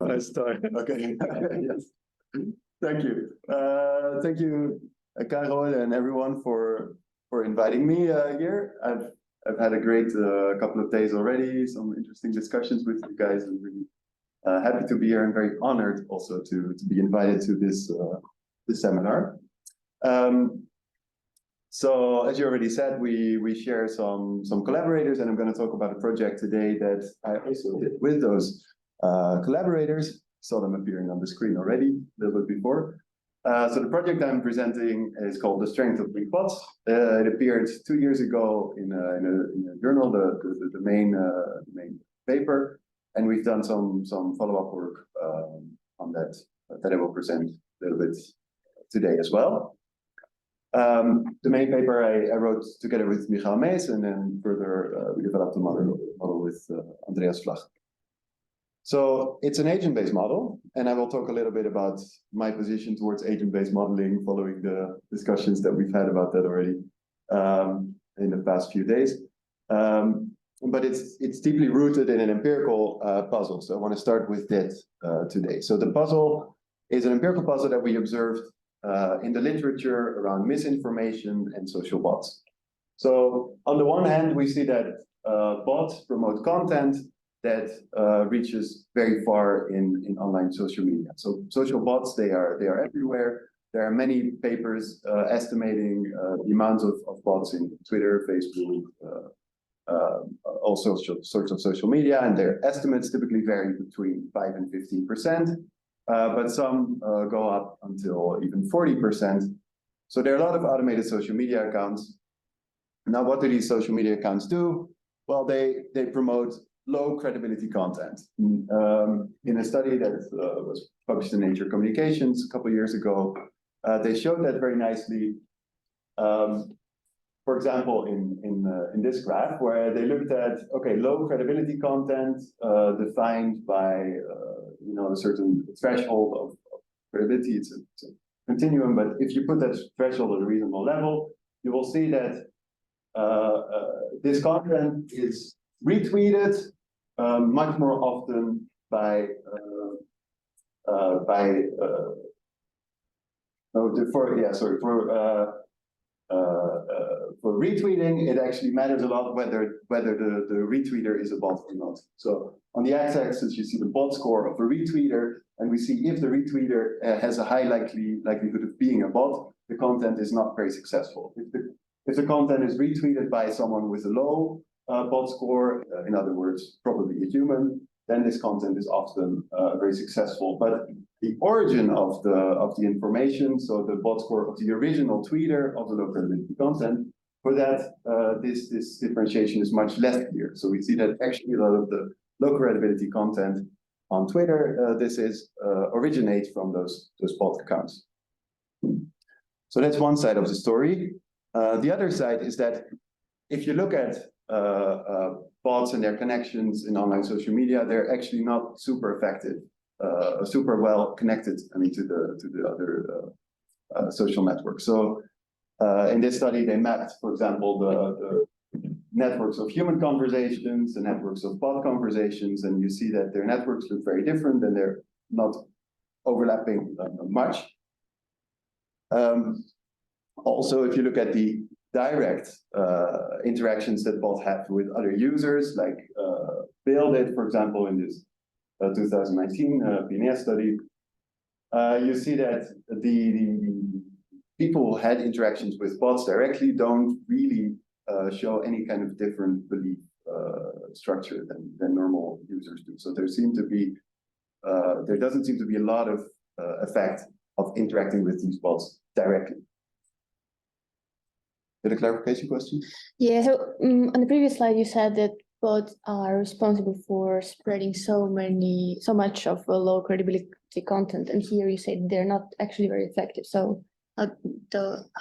I start. Okay. Yes. Thank you. Thank you, Karol, and everyone for inviting me here. I've had a great couple of days already. Some interesting discussions with you guys. I'm really happy to be here and very honored also to be invited to this seminar. So as you already said, we share some collaborators, and I'm going to talk about a project today that I also did with those collaborators. Saw them appearing on the screen already a little bit before. So the project I'm presenting is called The Strength of Weak Bots. It appeared 2 years ago in a journal, the main paper, and we've done some follow-up work on that I will present a little bit today as well. The main paper I wrote together with Michael Mees, and then further we developed a model with Andreas Vlag. So it's an agent-based model, and I will talk a little bit about my position towards agent-based modeling following the discussions that we've had about that already in the past few days. But it's deeply rooted in an empirical puzzle. So I want to start with that today. So the puzzle is an empirical puzzle that we observed in the literature around misinformation and social bots. So on the one hand, we see that bots promote content that reaches very far in online social media. So social bots, they are everywhere. There are many papers estimating the amount of bots in Twitter, Facebook, all sorts of social media, and their estimates typically vary between 5 and 15%, but some go up until even 40%. So there are a lot of automated social media accounts. Now, what do these social media accounts do? Well, they promote low credibility content. In a study that was published in Nature Communications a couple of years ago, they showed that very nicely. For example, in this graph, where they looked at low credibility content defined by a certain threshold of credibility. It's a continuum, but if you put that threshold at a reasonable level, you will see that this content is retweeted much more often for retweeting. It actually matters a lot whether the retweeter is a bot or not. So on the x-axis, you see the bot score of a retweeter, and we see if the retweeter has a high likelihood of being a bot, the content is not very successful. If the content is retweeted by someone with a low bot score, in other words, probably a human, then this content is often very successful. But the origin of the information, so the bot score of the original tweeter of the low credibility content, for that this differentiation is much less clear. So we see that actually a lot of the low credibility content on Twitter, originates from those bot accounts. So that's one side of the story. The other side is that if you look at bots and their connections in online social media, they're actually not super effective, super well connected, to the other social networks. So in this study, they mapped, for example, the networks of human conversations, the networks of bot conversations, and you see that their networks look very different and they're not overlapping much. Also, if you look at the direct interactions that bots have with other users, like Bill did, for example, in this 2019 PNAS study, you see that the people who had interactions with bots directly don't really show any kind of different belief structure than normal users do. So there doesn't seem to be a lot of effect of interacting with these bots directly. A clarification question? Yeah, so on the previous slide, you said that bots are responsible for spreading so much of low credibility content, and here you say they're not actually very effective. So how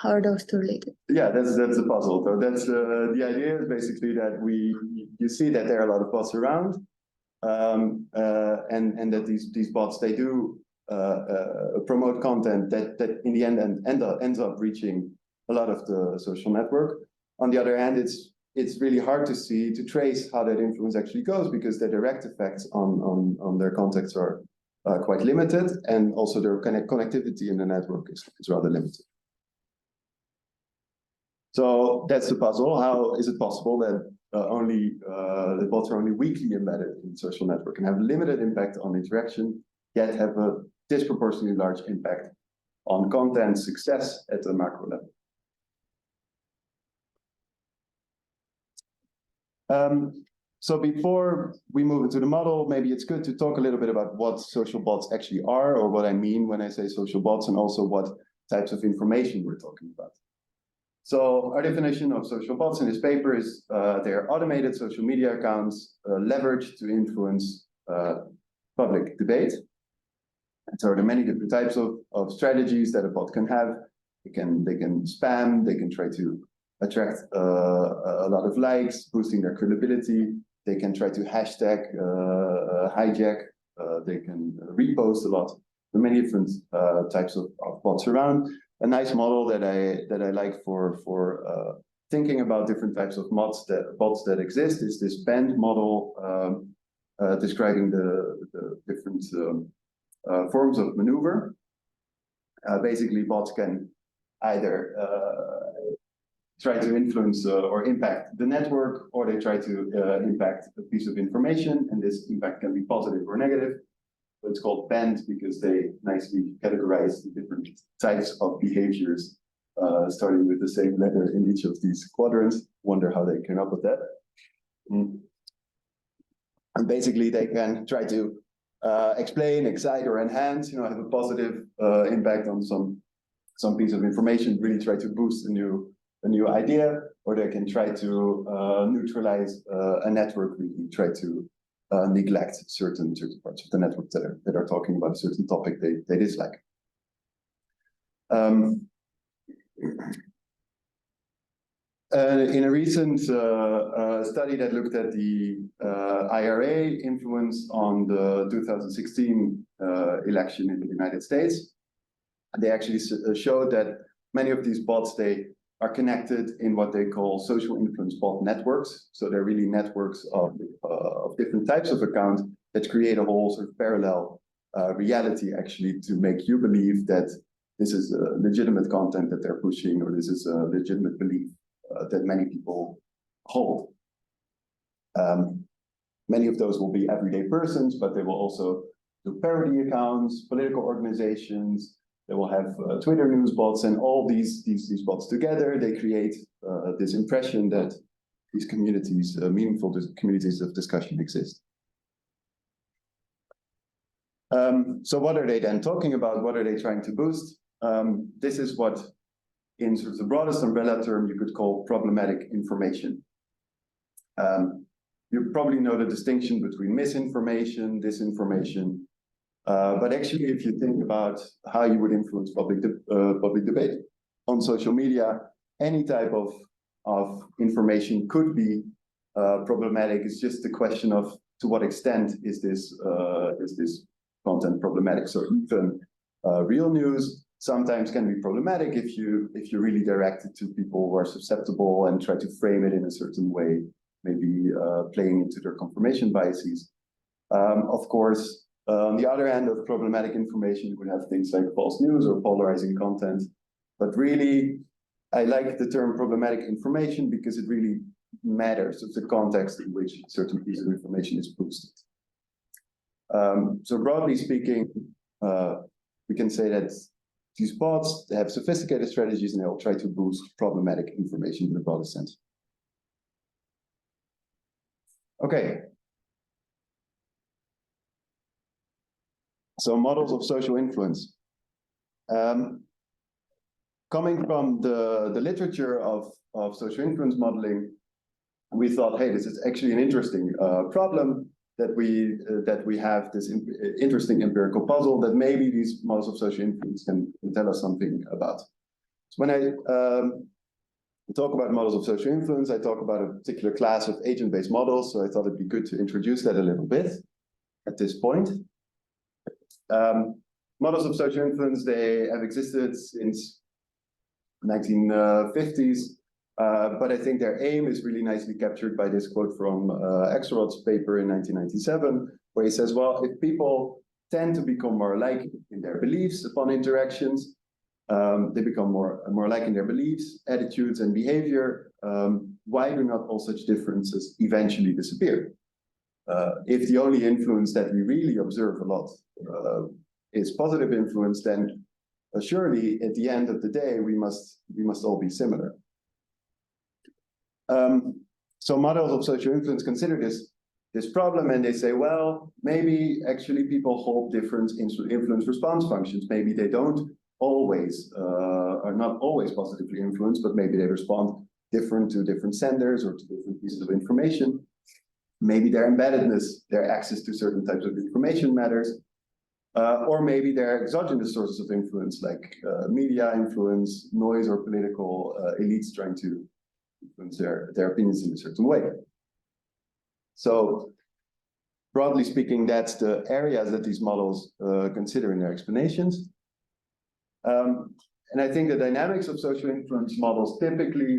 are those two related? Yeah, that's the puzzle. So that's the idea is basically that you see that there are a lot of bots around, and that these bots, they do promote content that in the end ends up reaching a lot of the social network. On the other hand, it's really hard to trace how that influence actually goes, because the direct effects on their contacts are quite limited, and also their connectivity in the network is rather limited. So that's the puzzle. How is it possible that the bots are only weakly embedded in social network and have limited impact on interaction, yet have a disproportionately large impact on content success at the macro level? So before we move into the model, maybe it's good to talk a little bit about what social bots actually are, or what I mean when I say social bots, and also what types of information we're talking about. So our definition of social bots in this paper is they're automated social media accounts leveraged to influence public debate. And so there are many different types of strategies that a bot can have. They can spam, they can try to attract a lot of likes, boosting their credibility. They can try to hashtag, hijack, they can repost a lot. There are many different types of bots around. A nice model that I like for thinking about different types of bots that exist is this band model describing the different forms of maneuver. Basically, bots can either try to influence or impact the network, or they try to impact a piece of information, and this impact can be positive or negative. So it's called band because they nicely categorize the different types of behaviors, starting with the same letter in each of these quadrants. Wonder how they came up with that. And basically, they can try to explain, excite, or enhance. Have a positive impact on some piece of information. Really try to boost a new idea, or they can try to neutralize a network. Really try to neglect certain parts of the network that are talking about a certain topic they dislike. In a recent study that looked at the IRA influence on the 2016 election in the United States, they actually showed that many of these bots, they are connected in what they call social influence bot networks. So they're really networks of different types of accounts that create a whole sort of parallel reality, actually, to make you believe that this is a legitimate content that they're pushing, or this is a legitimate belief that many people hold. Many of those will be everyday persons, but they will also do parody accounts, political organizations. They will have Twitter news bots, and all these bots together, they create this impression that these communities, meaningful communities of discussion, exist. So what are they then talking about? What are they trying to boost? This is what, in sort of the broadest umbrella term, you could call problematic information. You probably know the distinction between misinformation, disinformation. But actually, if you think about how you would influence public debate on social media, any type of information could be problematic. It's just a question of to what extent is this content problematic. So even real news sometimes can be problematic if you really direct it to people who are susceptible and try to frame it in a certain way, maybe playing into their confirmation biases. Of course, on the other end of problematic information, you would have things like false news or polarizing content. But really, I like the term problematic information because it really matters. It's the context in which a certain piece of information is boosted. So broadly speaking, we can say that these bots, they have sophisticated strategies, and they will try to boost problematic information in the broadest sense. Okay. So models of social influence. Coming from the literature of social influence modeling, we thought, hey, this is actually an interesting problem that we have this interesting empirical puzzle that maybe these models of social influence can tell us something about. So when I talk about models of social influence, I talk about a particular class of agent-based models. So I thought it'd be good to introduce that a little bit at this point. Models of social influence, they have existed since 1950s, but I think their aim is really nicely captured by this quote from Axelrod's paper in 1997, where he says, well, if people tend to become more alike in their beliefs upon interactions. They become more alike in their beliefs, attitudes, and behavior. Why do not all such differences eventually disappear? If the only influence that we really observe a lot is positive influence, then surely at the end of the day we must all be similar. So models of social influence consider this problem, and they say, well, maybe actually people hold different influence response functions. Maybe they don't always are not always positively influenced, but maybe they respond different to different senders or to different pieces of information. Maybe their embeddedness, their access to certain types of information matters, or maybe their exogenous sources of influence, like media influence, noise, or political elites trying to influence their opinions in a certain way. So, broadly speaking, that's the areas that these models consider in their explanations. And I think the dynamics of social influence models typically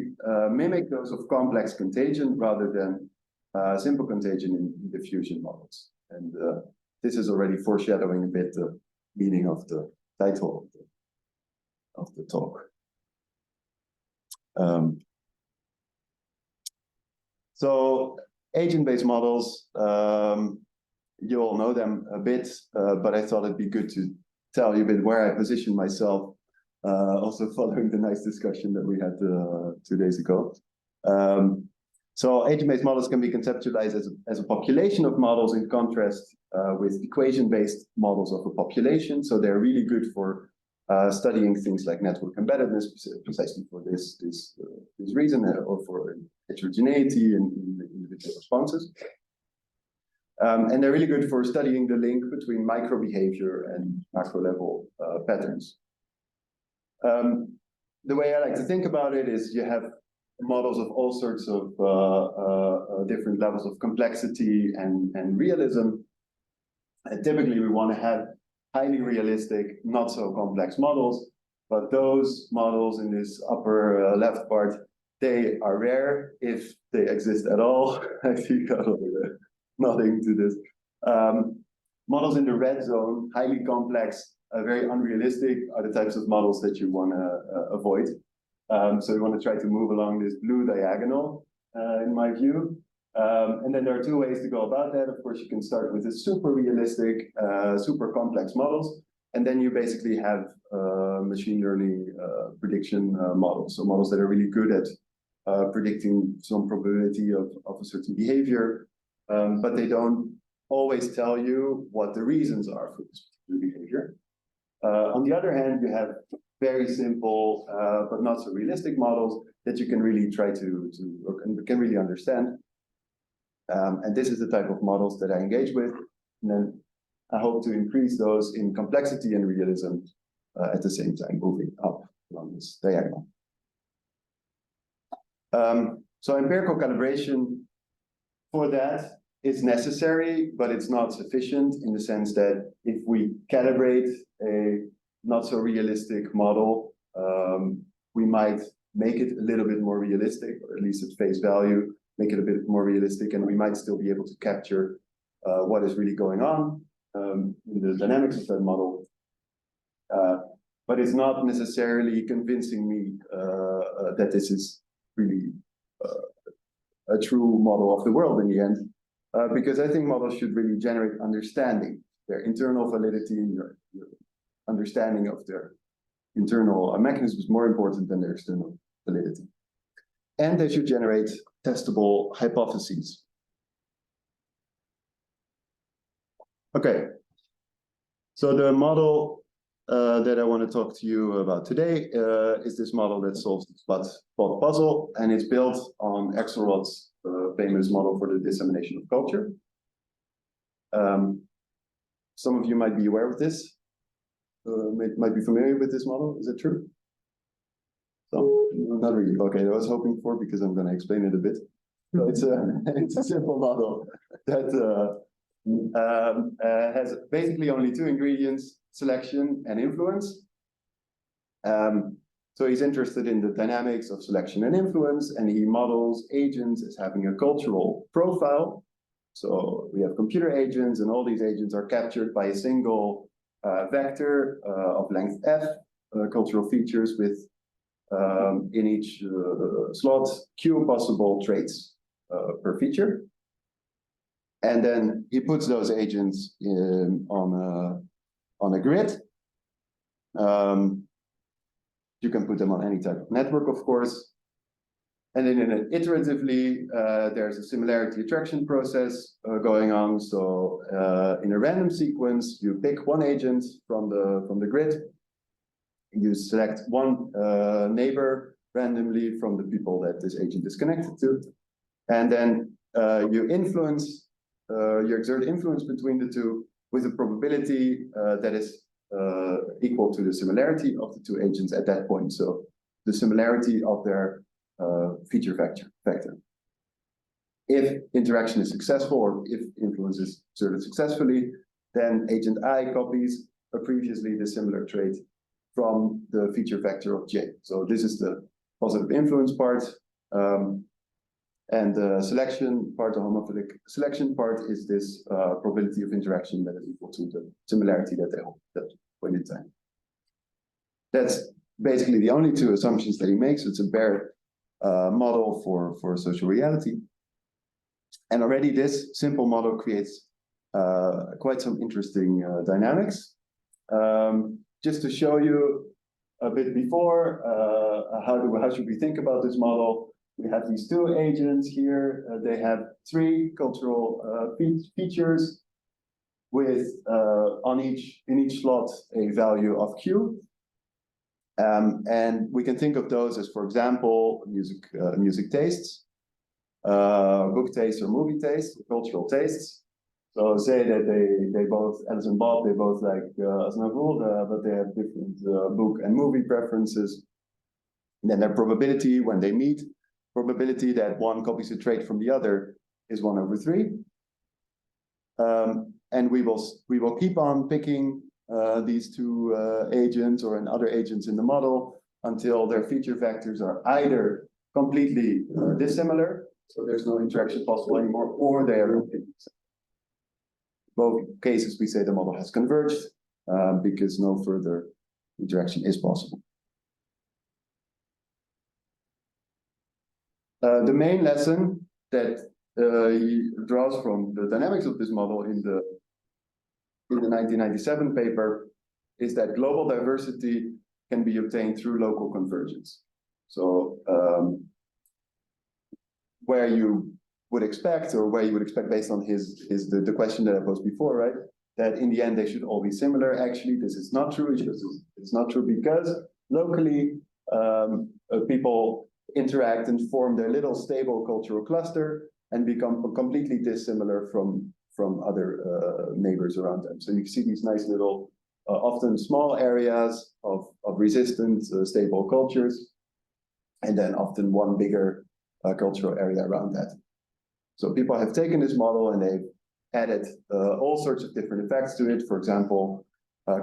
mimic those of complex contagion rather than simple contagion in diffusion models. And this is already foreshadowing a bit the meaning of the title of the talk. So agent-based models, you all know them a bit, but I thought it'd be good to tell you a bit where I position myself, also following the nice discussion that we had 2 days ago. So agent-based models can be conceptualized as a population of models in contrast with equation-based models of a population. So they're really good for studying things like network embeddedness, precisely for this reason, or for heterogeneity in individual responses. And they're really good for studying the link between micro behavior and macro level patterns. The way I like to think about it is you have models of all sorts of different levels of complexity and realism. And typically we want to have highly realistic, not so complex models, but those models in this upper left part, they are rare if they exist at all. I see Carol nodding to this. Models in the red zone, highly complex, very unrealistic, are the types of models that you want to avoid. So you want to try to move along this blue diagonal, in my view. And then there are two ways to go about that. Of course, you can start with the super realistic, super complex models, and then you basically have machine learning prediction models. So models that are really good at predicting some probability of a certain behavior, but they don't always tell you what the reasons are for this particular behavior. On the other hand, you have very simple but not so realistic models that you can really try to can really understand. And this is the type of models that I engage with. And then I hope to increase those in complexity and realism at the same time, moving up along this diagonal. So empirical calibration for that is necessary, but it's not sufficient in the sense that if we calibrate a not so realistic model, we might make it a little bit more realistic, or at least at face value, make it a bit more realistic, and we might still be able to capture what is really going on in the dynamics of that model. But it's not necessarily convincing me that this is really a true model of the world in the end, because I think models should really generate understanding, their internal validity, and your understanding of their internal mechanisms is more important than their external validity. And they should generate testable hypotheses. Okay, so the model that I want to talk to you about today is this model that solves the spot puzzle, and it's built on Axelrod's famous model for the dissemination of culture. Some of you might be aware of this, might be familiar with this model. Is it true? So, not really. Okay, I was hoping for, because I'm going to explain it a bit. So it's a simple model that has basically only two ingredients: selection and influence. So he's interested in the dynamics of selection and influence, and he models agents as having a cultural profile. So we have computer agents, and all these agents are captured by a single vector of length f, cultural features with in each slot q possible traits per feature. And then he puts those agents on a grid. You can put them on any type of network, of course. And then iteratively, there's a similarity attraction process going on. So in a random sequence, you pick one agent from the grid. You select one neighbor randomly from the people that this agent is connected to. And then you exert influence between the two with a probability that is equal to the similarity of the two agents at that point. So the similarity of their feature vector. If interaction is successful, or if influence is exerted successfully, then agent I copies a previously dissimilar trait from the feature vector of J. So this is the positive influence part. And the selection part, the homophilic selection part, is this probability of interaction that is equal to the similarity that they hold at that point in time. That's basically the only two assumptions that he makes. It's a bare model for social reality. And already this simple model creates quite some interesting dynamics. Just to show you a bit before, how should we think about this model? We have these two agents here. They have three cultural features with in each slot a value of Q. And we can think of those as, for example, music tastes, book tastes, or movie tastes, cultural tastes. So say that they both, Alice and Bob, they both like Aznavour, but they have different book and movie preferences. And then their probability when they meet, probability that one copies a trait from the other is 1/3. And we will keep on picking these two agents or other agents in the model until their feature vectors are either completely dissimilar, so there's no interaction possible anymore, or they are completely dissimilar. Both cases we say the model has converged because no further interaction is possible. The main lesson that he draws from the dynamics of this model in the 1997 paper is that global diversity can be obtained through local convergence. So where you would expect, or where you would expect based on the question that I posed before, right? That in the end they should all be similar. Actually, this is not true. It's not true because locally people interact and form their little stable cultural cluster and become completely dissimilar from other neighbors around them. So you see these nice little, often small areas of resistant, stable cultures, and then often one bigger cultural area around that. So people have taken this model and they've added all sorts of different effects to it. For example,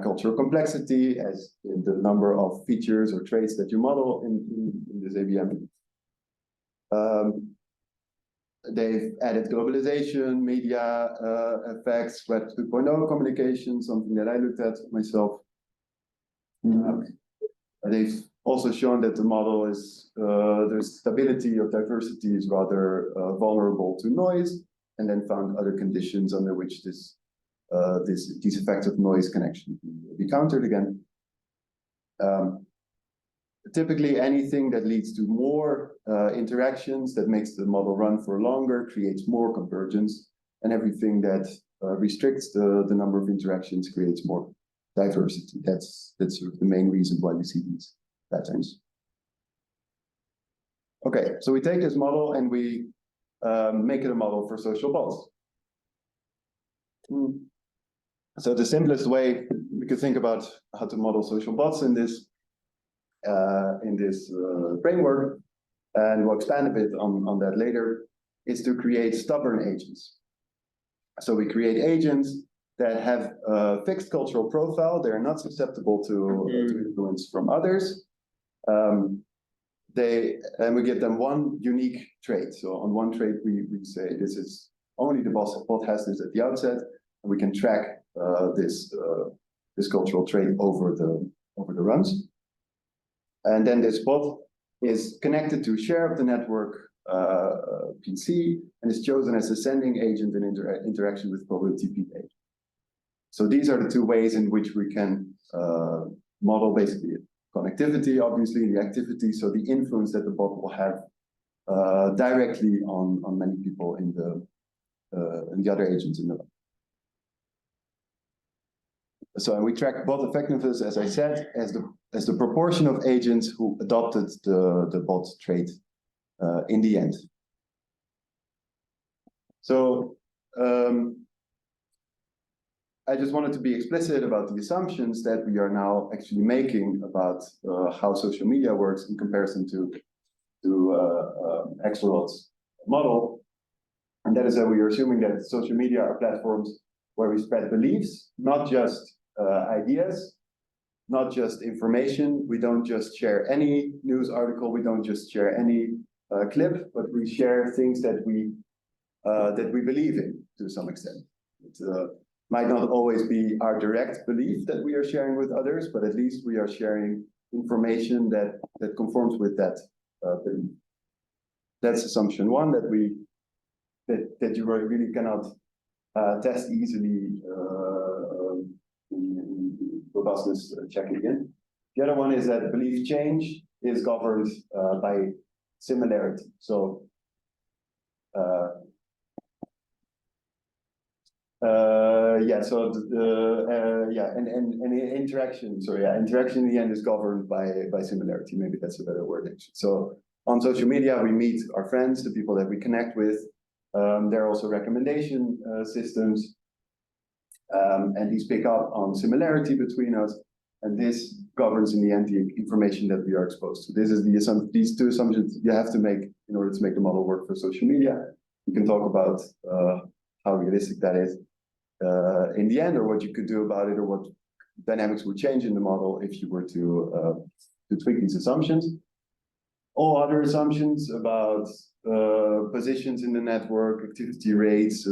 cultural complexity as in the number of features or traits that you model in this ABM. They've added globalization, media effects, Web 2.0 communication, something that I looked at myself. They've also shown that the model is, the stability of diversity is rather vulnerable to noise, and then found other conditions under which these effects of noise can actually be countered again. Typically, anything that leads to more interactions, that makes the model run for longer, creates more convergence, and everything that restricts the number of interactions creates more diversity. That's sort of the main reason why we see these patterns. Okay, so we take this model and we make it a model for social bots. So the simplest way we could think about how to model social bots in this framework, and we'll expand a bit on that later, is to create stubborn agents. So we create agents that have a fixed cultural profile. They're not susceptible to influence from others. And we give them one unique trait. So on one trait, we say this is only the bot has this at the outset, and we can track this cultural trait over the runs. And then this bot is connected to share of the network PC and is chosen as a sending agent in interaction with probability P8. So these are the two ways in which we can model basically connectivity, obviously the activity, so the influence that the bot will have directly on many people in the other agents in the lab. So and we track bot effectiveness, as I said, as the proportion of agents who adopted the bot trait in the end. So I just wanted to be explicit about the assumptions that we are now actually making about how social media works in comparison to Axelrod's model. And that is that we are assuming that social media are platforms where we spread beliefs, not just ideas, not just information. We don't just share any news article, we don't just share any clip, but we share things that we believe in to some extent. It might not always be our direct belief that we are sharing with others, but at least we are sharing information that conforms with that belief. That's assumption one, that you really cannot test easily in robustness checking in. The other one is that belief change is governed by similarity. So interaction. So yeah, interaction in the end is governed by similarity. Maybe that's a better word actually. So on social media, we meet our friends, the people that we connect with. There are also recommendation systems, and these pick up on similarity between us, and this governs in the end the information that we are exposed to. This is these two assumptions you have to make in order to make the model work for social media. You can talk about how realistic that is in the end, or what you could do about it, or what dynamics would change in the model if you were to tweak these assumptions. All other assumptions about positions in the network, activity rates,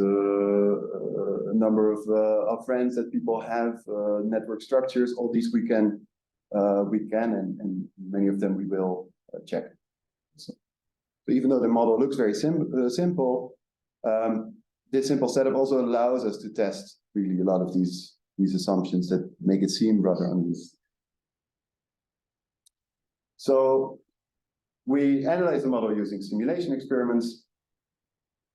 number of friends that people have, network structures, all these we can and many of them we will check. So even though the model looks very simple, this simple setup also allows us to test really a lot of these assumptions that make it seem rather uneasy. So we analyze the model using simulation experiments.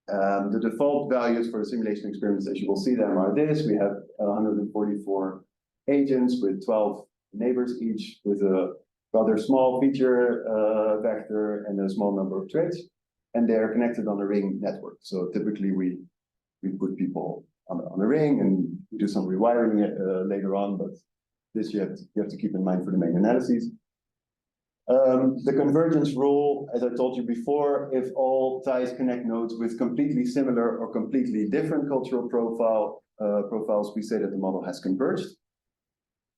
The default values for the simulation experiments, as you will see them, are this. We have 144 agents with 12 neighbors each, with a rather small feature vector and a small number of traits, and they are connected on a ring network. So typically we put people on a ring and do some rewiring later on, but this you have to keep in mind for the main analyses. The convergence rule, as I told you before, if all ties connect nodes with completely similar or completely different cultural profiles, we say that the model has converged,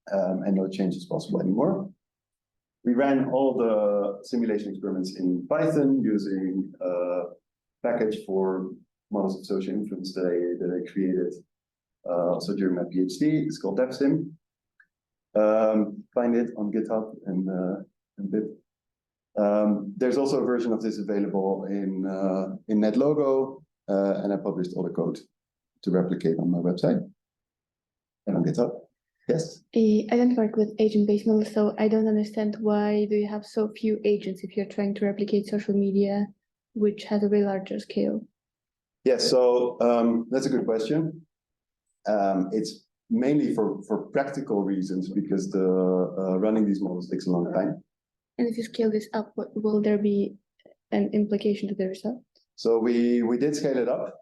and no change is possible anymore. We ran all the simulation experiments in Python using a package for models of social influence that I created also during my PhD. It's called DevSim. Find it on GitHub and bit. There's also a version of this available in NetLogo, and I published all the code to replicate on my website and on GitHub. Yes? I don't work with agent-based models, so I don't understand why do you have so few agents if you're trying to replicate social media, which has a way larger scale? Yes, so that's a good question. It's mainly for practical reasons, because running these models takes a long time. And if you scale this up, will there be an implication to the result? So we did scale it up.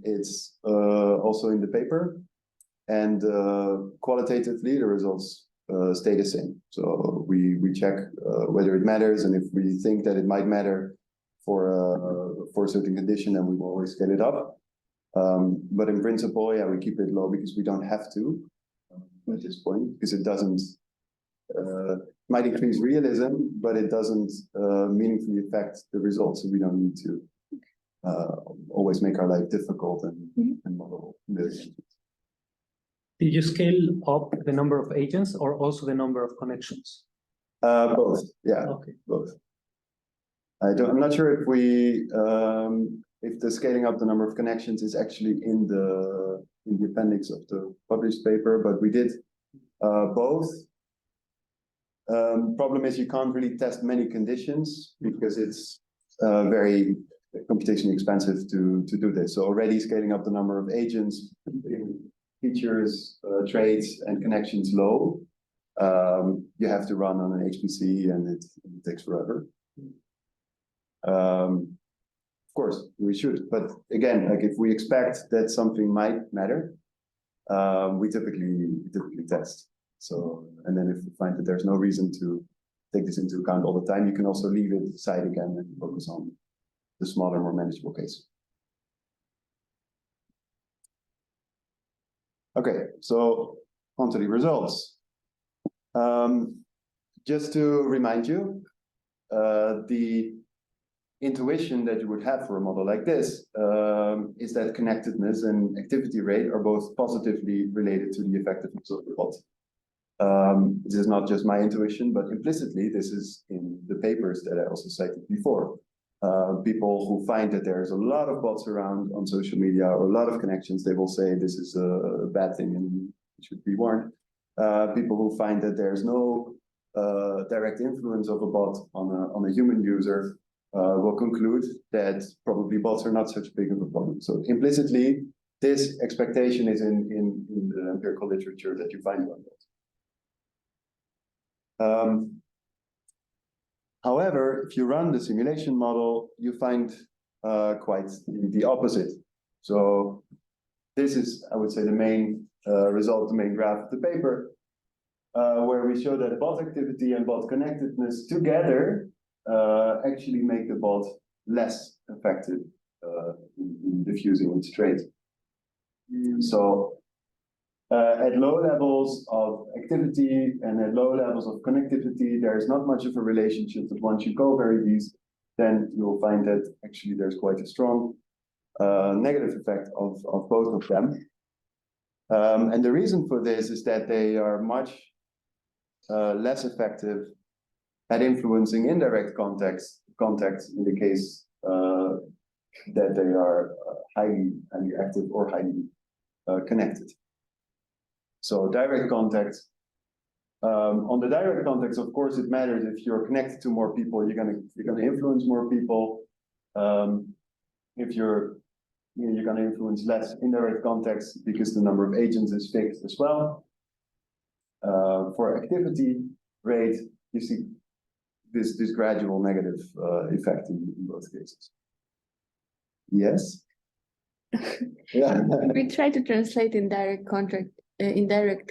It's also in the paper, and qualitatively the results stay the same. So we check whether it matters, and if we think that it might matter for a certain condition, then we will always scale it up. But in principle, yeah, we keep it low because we don't have to at this point, because it doesn't. Might increase realism, but it doesn't meaningfully affect the results, so we don't need to. always make our life difficult and model millions. Did you scale up the number of agents or also the number of connections? Both, yeah, Okay. both. I'm not sure if the scaling up the number of connections is actually in the appendix of the published paper, but we did both. Problem is you can't really test many conditions because it's very computationally expensive to do this. So already scaling up the number of agents, features, traits, and connections low, you have to run on an HPC and it takes forever. Of course, we should, but again, like if we expect that something might matter, we typically test. So, and then if we find that there's no reason to take this into account all the time, you can also leave it aside again and focus on the smaller, more manageable case. Okay, so on to the results. Just to remind you, the intuition that you would have for a model like this is that connectedness and activity rate are both positively related to the effectiveness of the bot. This is not just my intuition, but implicitly this is in the papers that I also cited before. People who find that there's a lot of bots around on social media or a lot of connections, they will say this is a bad thing and it should be warned. People who find that there's no direct influence of a bot on a human user will conclude that probably bots are not such big of a problem. So implicitly, this expectation is in the empirical literature that you find on bots. However, if you run the simulation model, you find quite the opposite. So this is, I would say, the main result, the main graph of the paper, where we show that bot activity and bot connectedness together actually make the bot less effective in diffusing its trait. So at low levels of activity and at low levels of connectivity, there's not much of a relationship, but once you go very deep, then you'll find that actually there's quite a strong negative effect of both of them. And the reason for this is that they are much less effective at influencing indirect contacts in the case that they are highly active or highly connected. So direct contact. On the direct contacts, of course, it matters if you're connected to more people, you're gonna influence more people. If you're gonna influence less indirect contacts because the number of agents is fixed as well. For activity rate, you see this gradual negative effect in both cases. Yes. Yeah. We try to translate indirect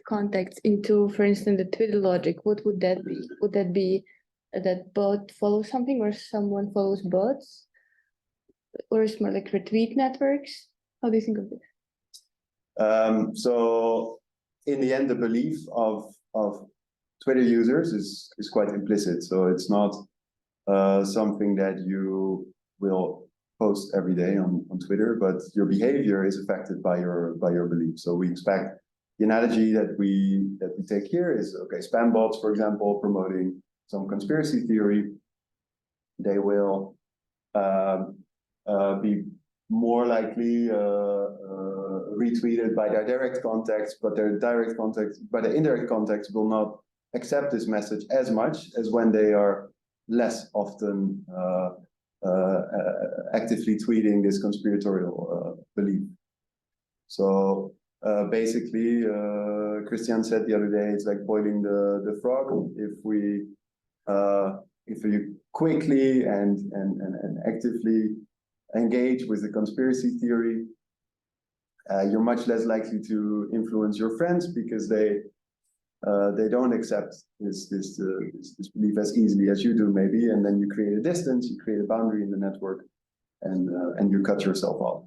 contacts into, for instance, the Twitter logic. What would that be? Would that be that bot follows something or someone follows bots? Or is it more like retweet networks? How do you think of this? So in the end, the belief of Twitter users is quite implicit. So it's not something that you will post every day on Twitter, but your behavior is affected by your belief. So we expect the analogy that we take here is, okay, spam bots, for example, promoting some conspiracy theory, they will be more likely retweeted by their direct contacts, but their indirect contacts will not accept this message as much as when they are less often actively tweeting this conspiratorial belief. So basically, Christian said the other day, it's like boiling the frog. If you quickly and actively engage with the conspiracy theory, you're much less likely to influence your friends because they don't accept this belief as easily as you do, maybe, and then you create a distance, you create a boundary in the network, and you cut yourself off.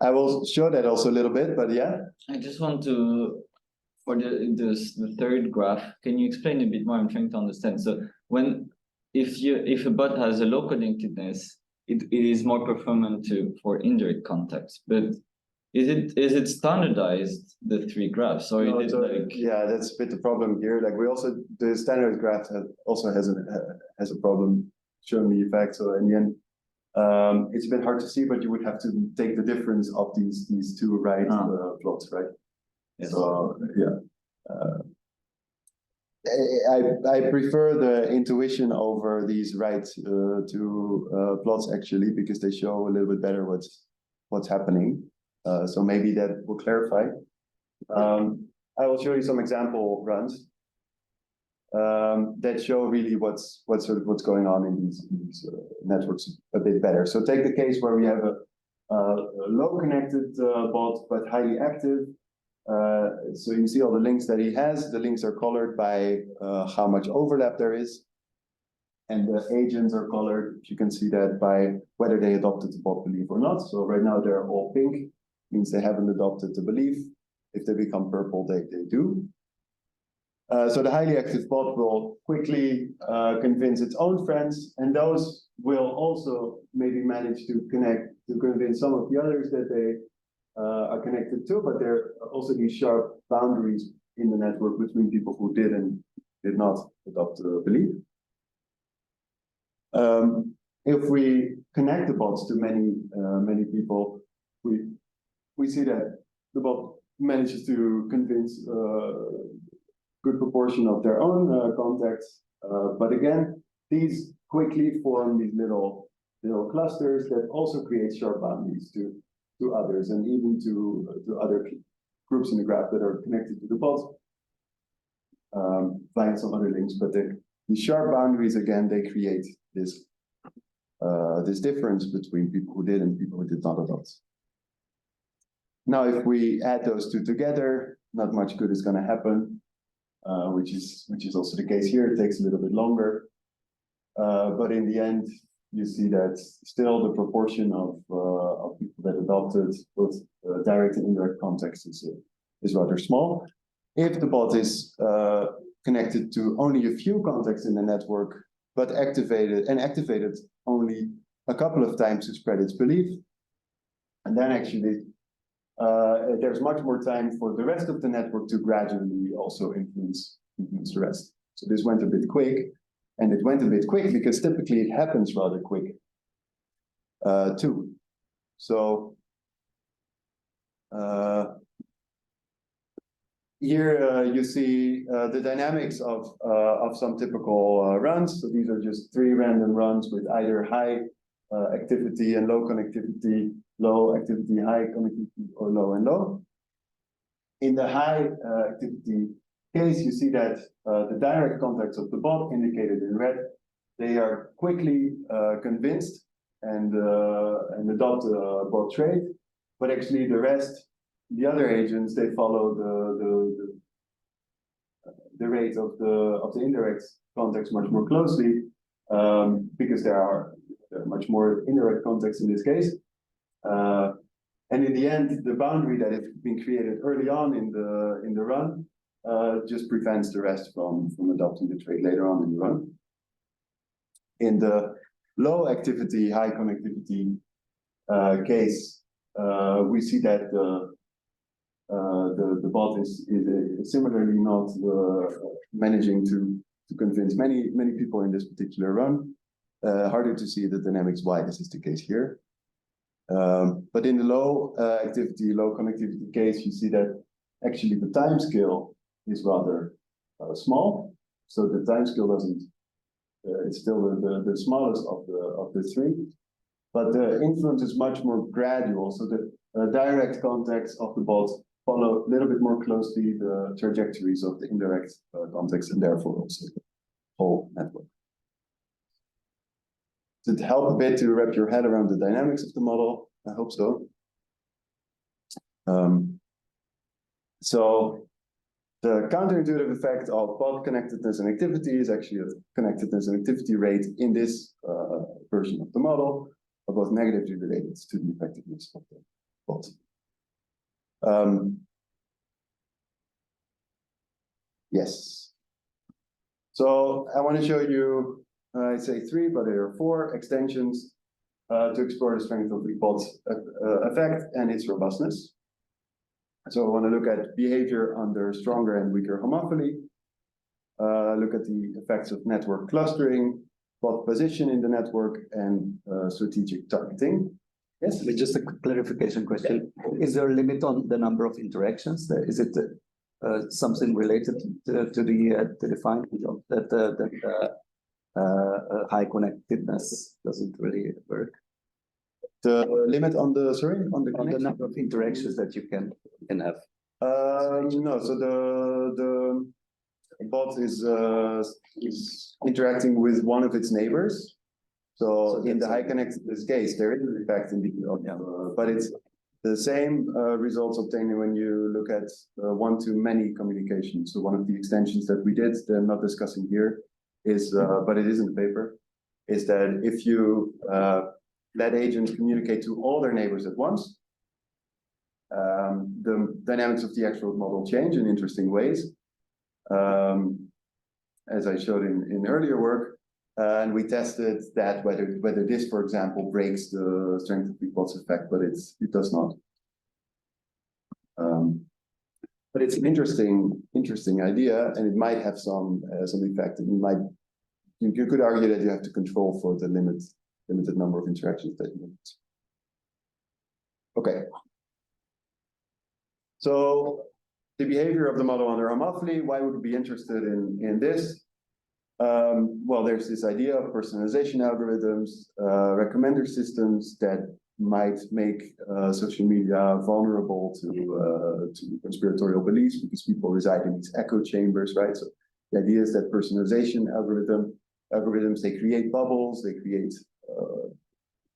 I will show that also a little bit, but yeah. I just want to, for the third graph, can you explain a bit more? I'm trying to understand. So if a bot has a low connectedness it is more performant for indirect context, but is it standardized, the three graphs, or No, is it so, like? yeah, that's a bit the problem here. Like we also, the standard graph also has a problem showing the effect. So in the end, it's a bit hard to see, but you would have to take the difference of these two plots, right? Yes. So yeah, I prefer the intuition over these two plots actually, because they show a little bit better what's happening. So maybe that will clarify. I will show you some example runs that show really what's going on in these networks a bit better. So take the case where we have a low connected bot but highly active. So you see all the links that he has. The links are colored by how much overlap there is, and the agents are colored. You can see that by whether they adopted the bot belief or not. So right now they're all pink, means they haven't adopted the belief. If they become purple, they do. So the highly active bot will quickly convince its own friends, and those will also maybe manage to convince some of the others that they are connected to, but there are also these sharp boundaries in the network between people who did and did not adopt the belief. If we connect the bots to many people, we see that the bot manages to convince good proportion of their own contacts. But again, these quickly form these little clusters that also create sharp boundaries to others, and even to other groups in the graph that are connected to the bot via some other links. But the sharp boundaries, again, they create this difference between people who did and people who did not adopt. Now, if we add those two together, not much good is going to happen, which is also the case here. It takes a little bit longer, but in the end, you see that still the proportion of people that adopted both direct and indirect context is rather small. If the bot is connected to only a few contexts in the network, but activated only a couple of times to spread its belief, and then actually there's much more time for the rest of the network to gradually also influence the rest. So this went a bit quick, and it went a bit quick because typically it happens rather quick too. So here you see the dynamics of some typical runs. So these are just 3 random runs with either high activity and low connectivity, low activity, high connectivity, or low and low. In the high activity case, you see that the direct contacts of the bot, indicated in red, they are quickly convinced and adopt a bot trait, but actually the rest, the other agents, they follow the rate of the indirect contacts much more closely, because there are much more indirect contacts in this case. And in the end, the boundary that has been created early on in the run just prevents the rest from adopting the trait later on in the run. In the low activity, high connectivity case, we see that the bot is similarly not managing to convince many people in this particular run. Harder to see the dynamics why this is the case here. But in the low activity, low connectivity case, you see that actually the time scale is rather small. So the time scale doesn't, it's still the smallest of the 3, but the influence is much more gradual. So the direct contacts of the bot follow a little bit more closely the trajectories of the indirect contacts, and therefore also the whole network. Did it help a bit to wrap your head around the dynamics of the model? I hope so. So the counterintuitive effect of bot connectedness and activity is actually a connectedness and activity rate in this version of the model, are both negatively related to the effectiveness of the bot. Yes. So I want to show you, I say 3, but there are 4 extensions to explore the strength of the bot effect and its robustness. So I want to look at behavior under stronger and weaker homophily, look at the effects of network clustering, bot position in the network, and strategic targeting. Yes? But just a clarification question. Is there a limit on the number of interactions? Is it something related to the finding of that high connectedness doesn't really work? The limit on the, sorry, on the On the connection? number of interactions that you can have. No, so the bot is interacting with one of its neighbors. So in the high connectedness case, there is an effect in the, but it's the same results obtained when you look at one-to-many communication. So one of the extensions that we did, that I'm not discussing here, is, but it is in the paper, is that if you let agents communicate to all their neighbors at once, the dynamics of the Axelrod model change in interesting ways, as I showed in earlier work. And we tested that whether this, for example, breaks the strength of the bot's effect, but it does not. But it's an interesting idea, and it might have some effect. And you could argue that you have to control for the limited number of interactions that you need. Okay. So the behavior of the model under homophily, why would we be interested in this? Well, there's this idea of personalization algorithms, recommender systems that might make social media vulnerable to conspiratorial beliefs because people reside in these echo chambers, right? So the idea is that personalization algorithms, they create bubbles, they create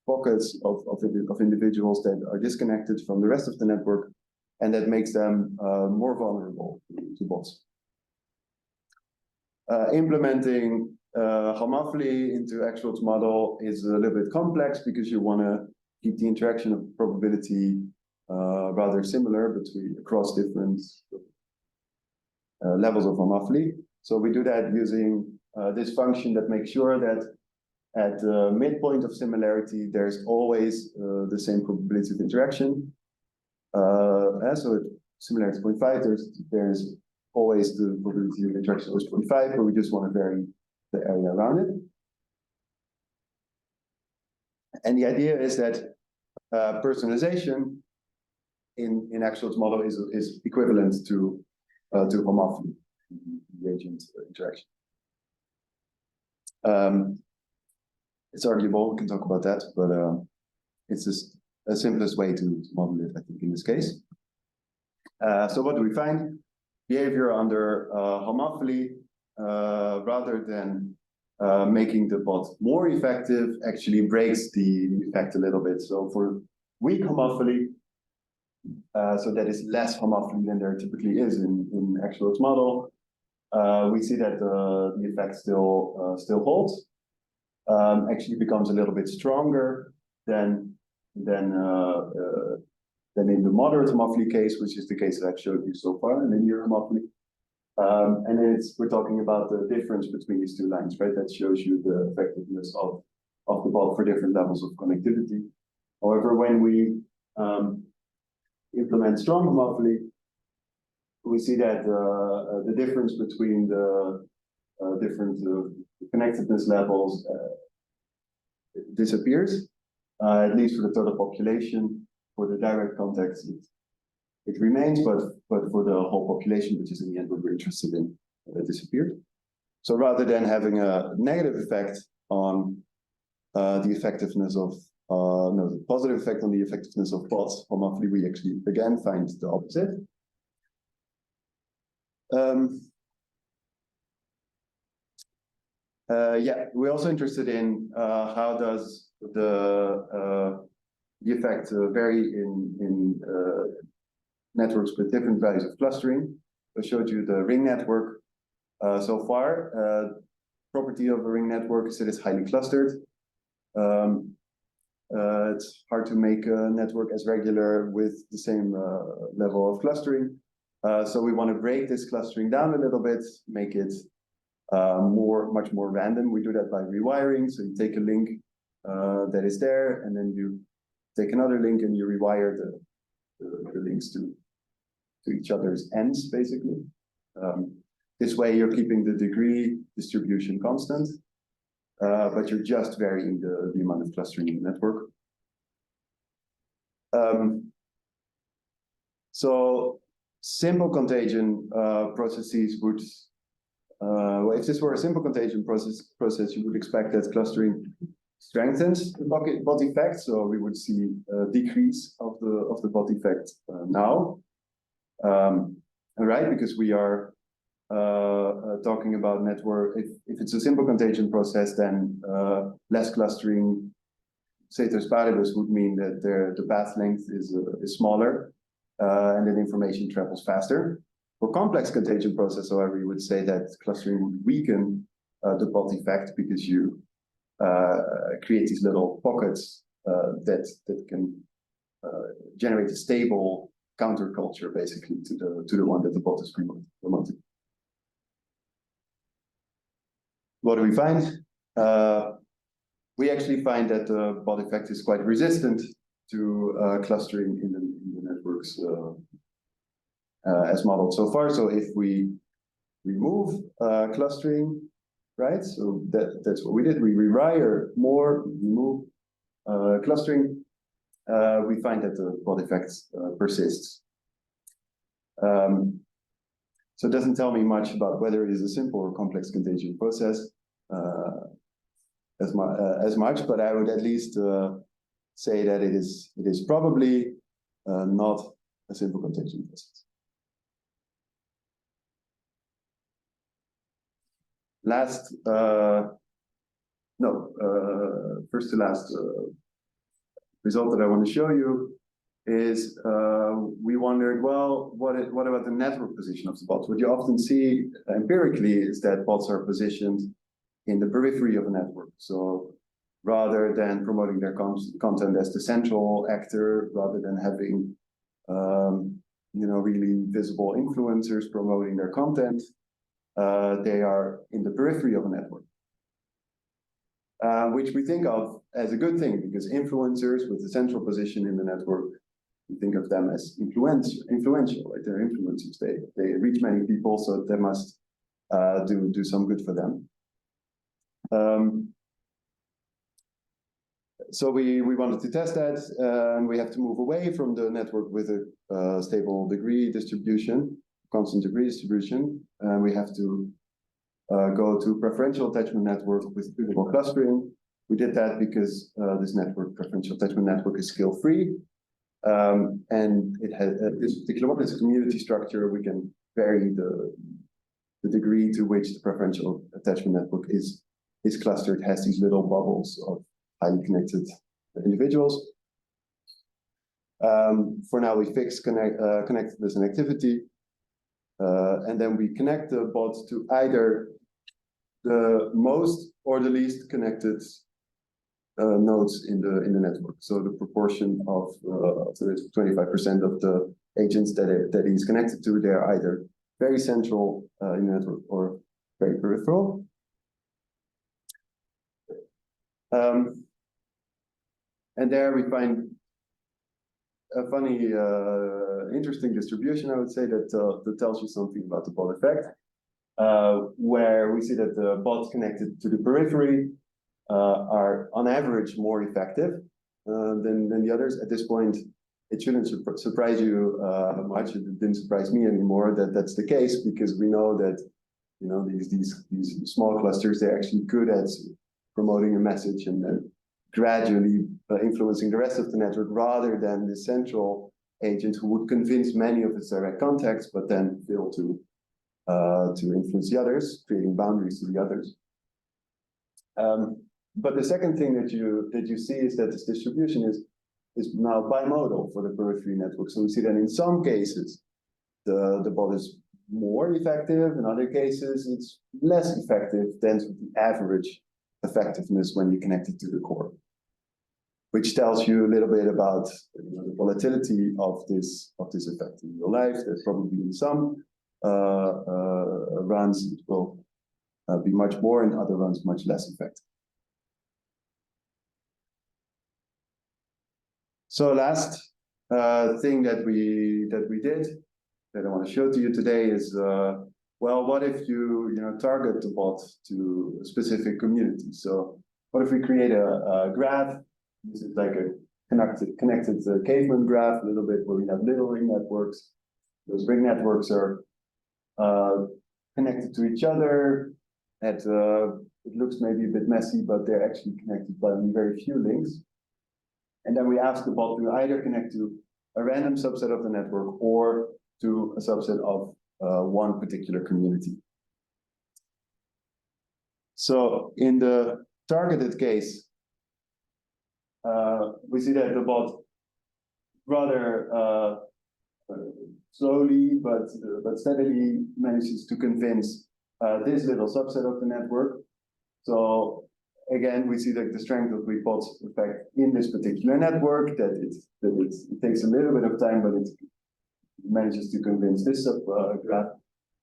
pockets of individuals that are disconnected from the rest of the network, and that makes them more vulnerable to bots. Implementing homophily into Axelrod's model is a little bit complex because you want to keep the interaction of probability rather similar across different levels of homophily. So we do that using this function that makes sure that at the midpoint of similarity, there's always the same probability of interaction. So similarity 0.5, there's always the probability of interaction is 0.5, but we just want to vary the area around it. And the idea is that personalization in Axelrod's model is equivalent to homophily, the agent interaction. It's arguable, we can talk about that, but it's just the simplest way to model it, I think, in this case. So what do we find? Behavior under homophily, rather than making the bot more effective, actually breaks the effect a little bit. So for weak homophily, so that is less homophily than there typically is in Axelrod's model, we see that the effect still holds. Actually becomes a little bit stronger than in the moderate homophily case, which is the case that I've showed you so far in linear homophily. And then we're talking about the difference between these two lines, right? That shows you the effectiveness of the bot for different levels of connectivity. However, when we implement strong homophily, we see that the difference between the different connectedness levels disappears, at least for the total population. For the direct context, it remains, but for the whole population, which is in the end what we're interested in, it disappeared. So rather than having a negative effect on the effectiveness of, the positive effect on the effectiveness of bots, homophily, we actually again find the opposite. Yeah, we're also interested in how does the effect vary in networks with different values of clustering. I showed you the ring network so far. Property of a ring network is that it's highly clustered. It's hard to make a network as regular with the same level of clustering. So we want to break this clustering down a little bit, make it much more random. We do that by rewiring. So you take a link that is there, and then you take another link and you rewire the links to each other's ends, basically. This way you're keeping the degree distribution constant, but you're just varying the amount of clustering in the network. So simple contagion processes would, well, if this were a simple contagion process, you would expect that clustering strengthens the bot effect. So we would see a decrease of the bot effect now. Right, because we are talking about network. If it's a simple contagion process, then less clustering, ceteris paribus, would mean that the path length is smaller, and then information travels faster. For complex contagion process, however, you would say that clustering would weaken the bot effect because you create these little pockets that can generate a stable counterculture, basically, to the one that the bot is promoting. What do we find? We actually find that the bot effect is quite resistant to clustering in the networks as modeled so far. So if we remove clustering, right? So that's what we did. We rewire more, remove clustering. We find that the bot effect persists. So it doesn't tell me much about whether it is a simple or complex contagion process as much, but I would at least say that it is probably not a simple contagion process. First to last result that I want to show you is we wondered, well, what about the network position of the bots? What you often see empirically is that bots are positioned in the periphery of a network. So rather than promoting their content as the central actor, rather than having really visible influencers promoting their content, they are in the periphery of a network. Which we think of as a good thing, because influencers with a central position in the network, we think of them as influential, like they're influencers. They reach many people, so they must do some good for them. So we wanted to test that, and we have to move away from the network with a stable degree distribution, constant degree distribution, and we have to go to preferential attachment network with tunable clustering. We did that because this network, preferential attachment network, is scale-free, and it has this particular one. It's a community structure. We can vary the degree to which the preferential attachment network is clustered. It has these little bubbles of highly connected individuals. For now, we fix connectedness and activity, and then we connect the bots to either the most or the least connected nodes in the network. So the proportion of 25% of the agents that he's connected to, they're either very central in the network or very peripheral. And there we find a funny, interesting distribution, I would say, that tells you something about the bot effect, where we see that the bots connected to the periphery are on average more effective than the others. At this point, it shouldn't surprise you much. It didn't surprise me anymore that that's the case, because we know that these small clusters, they're actually good at promoting a message and then gradually influencing the rest of the network, rather than the central agent who would convince many of its direct contacts, but then fail to influence the others, creating boundaries to the others. But the second thing that you see is that this distribution is now bimodal for the periphery network. So we see that in some cases the bot is more effective, in other cases it's less effective than the average effectiveness when you connect it to the core, which tells you a little bit about the volatility of this effect in real life. There's probably in some runs it will be much more, in other runs much less effective. So last thing that we did that I want to show to you today is well, what if you target the bot to a specific community? So what if we create a graph? This is like a connected caveman graph, a little bit where we have little ring networks. Those ring networks are connected to each other. It looks maybe a bit messy, but they're actually connected by only very few links. And then we ask the bot to either connect to a random subset of the network or to a subset of one particular community. So in the targeted case, we see that the bot rather slowly but steadily manages to convince this little subset of the network. So again, we see that the strength of the bot's effect in this particular network, that it takes a little bit of time, but it manages to convince this subgraph.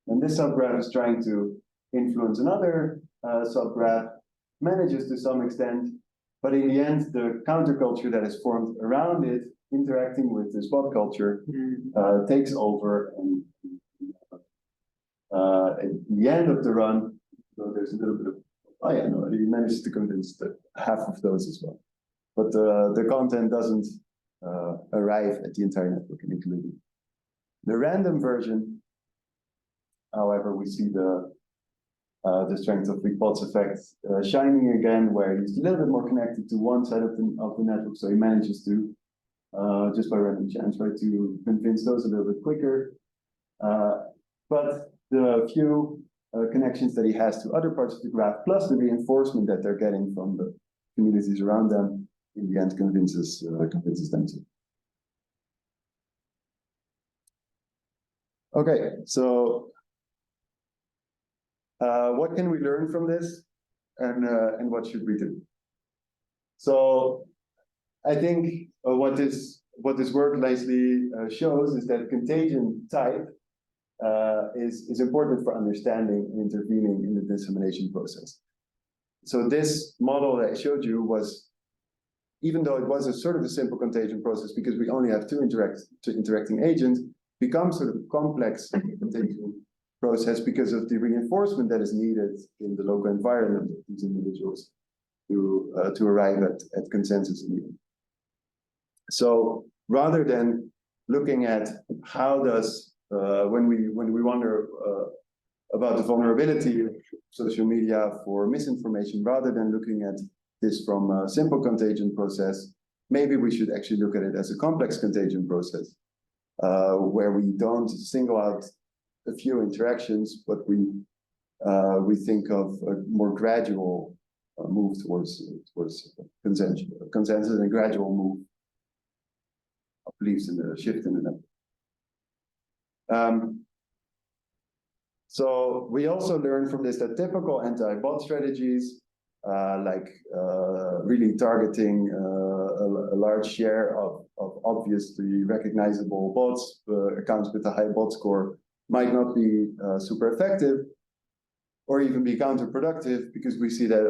And this subgraph is trying to influence another subgraph, manages to some extent, but in the end, the counterculture that is formed around it, interacting with this bot culture, takes over. And at the end of the run, so there's a little bit of, oh yeah, no, he managed to convince half of those as well. But the content doesn't arrive at the entire network including. The random version, however, we see the strength of the bot's effect shining again, where he's a little bit more connected to one side of the network, so he manages to, just by random chance, right, to convince those a little bit quicker. But the few connections that he has to other parts of the graph, plus the reinforcement that they're getting from the communities around them, in the end convinces them to. Okay, so what can we learn from this, and what should we do? So I think what this work nicely shows is that contagion type is important for understanding and intervening in the dissemination process. So this model that I showed you was, even though it was a sort of a simple contagion process because we only have two interacting agents, becomes sort of a complex contagion process because of the reinforcement that is needed in the local environment of these individuals to arrive at consensus in the end. So rather than looking at how does when we wonder about the vulnerability of social media for misinformation, rather than looking at this from a simple contagion process, maybe we should actually look at it as a complex contagion process, where we don't single out a few interactions, but we think of a more gradual move towards consensus and a gradual move of beliefs in the shift in the network. So we also learned from this that typical anti-bot strategies, like really targeting a large share of obviously recognizable bots, accounts with a high bot score, might not be super effective, or even be counterproductive, because we see that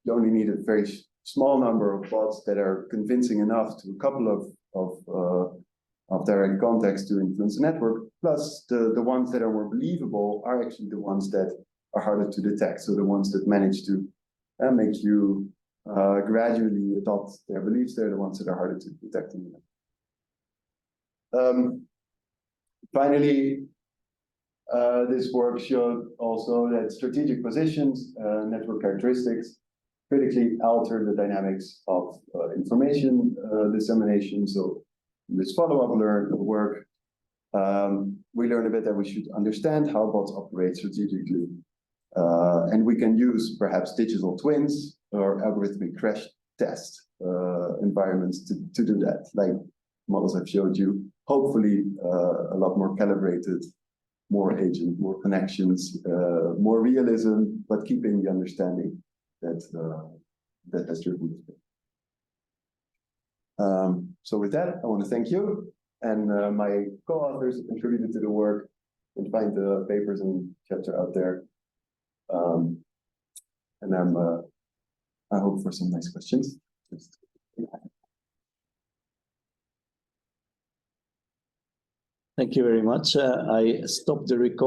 you only need a very small number of bots that are convincing enough to a couple of direct contacts to influence the network. Plus, the ones that are more believable are actually the ones that are harder to detect. So the ones that manage to make you gradually adopt their beliefs, they're the ones that are harder to detect in the network. Finally, this work showed also that strategic positions, network characteristics, critically alter the dynamics of information dissemination. So in this follow-up work, we learned a bit that we should understand how bots operate strategically. And we can use perhaps digital twins or algorithmic crash test environments to do that, like models I've showed you. Hopefully, a lot more calibrated, more agent, more connections, more realism, but keeping the understanding that has driven this. So with that, I want to thank you and my co-authors who contributed to the work, and find the papers and chapter out there. And I hope for some nice questions. Thank you very much. I stopped the recording.